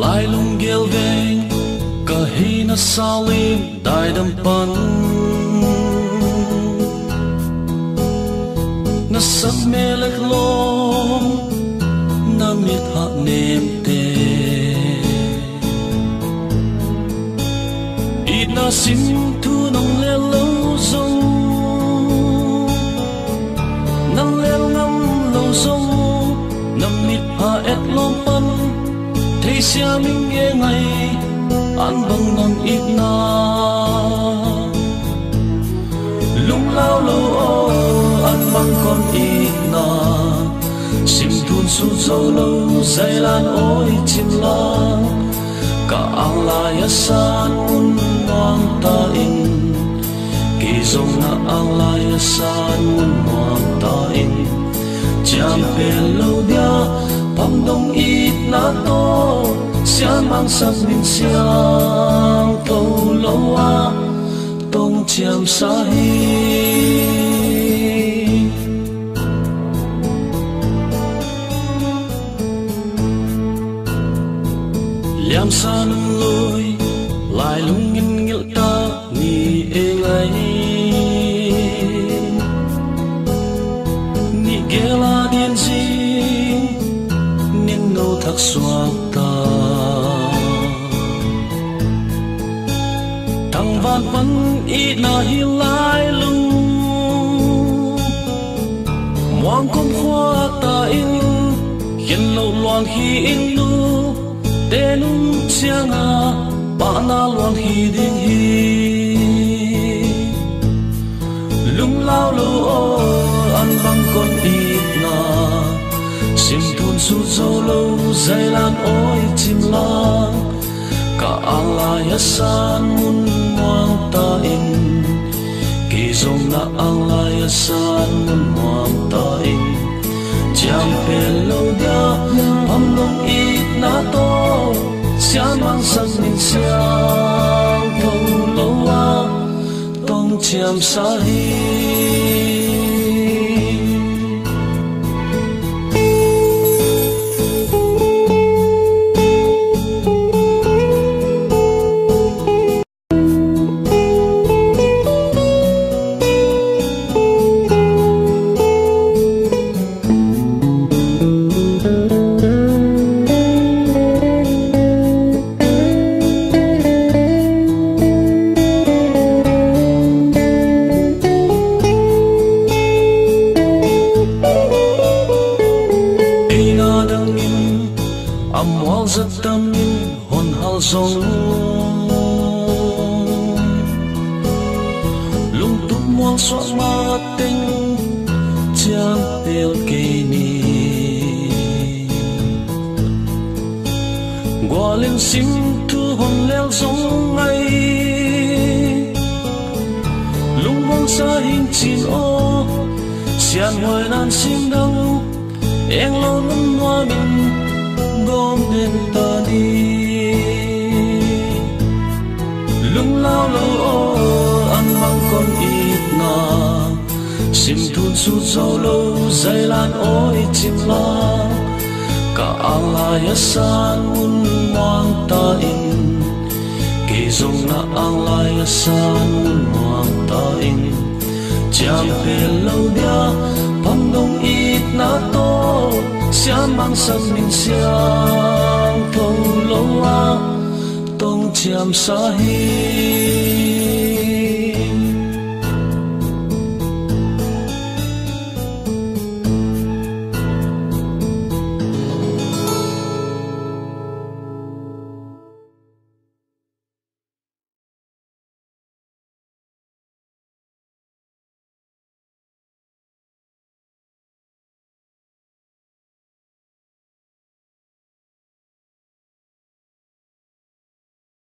lai lung gel veng kahina salim dai dam pan na sat melek lom na mit ha nem te it na sim tu nong le lo zong nang le ngam lo zong na mit ha et lom pan thấy xia mình nghe ngày an bằng nằm ít na lung lao lâu an bằng con ít na sim thun su dâu lâu dây lan ôi chim lang cả ang lai san mun ngoan ta in kỳ dòng na ang lai san mun ngoan ta in chạm về lâu dia bom đông ít na to xian mang sắc min xiang thâu lâu a tông chiam sa hi liam san lối lại lung nghìn ngil ta ni e ngai ni gela dien ji thắc xoạc ta thằng van vẫn ít na hi lai lu moang kom khoa ta in hiện lâu loang hi in lu tenung chiang a ba na loang hi ding hi lung lao lu an bang con ít na sim thun su dâu lâu dây lan ôi chim lang cả ang lai san mun ngoan ta in kỳ dòng na ang lai san mun ngoan ta in chạm về lâu dia bom đông ít na to xian mang sắc min xiang thâu lâu a tông chạm sa hi lung tuk muang soak mateng jam pel kini gua len sim tu hon lel song ai lung wang sa hin chin o xian hoi nan sim dang eng lo nun hoa min gom den ta đi lung lao lâu ăn mang con ít na sim thun su dâu lâu dây lan ôi chim lang cả ang lai san mun ngoan ta in kỳ dòng na ang lai san mun ngoan ta in chạm về lâu dia bom đông ít na to xian mang sắc min xiang thâu lâu a tông chạm sa hi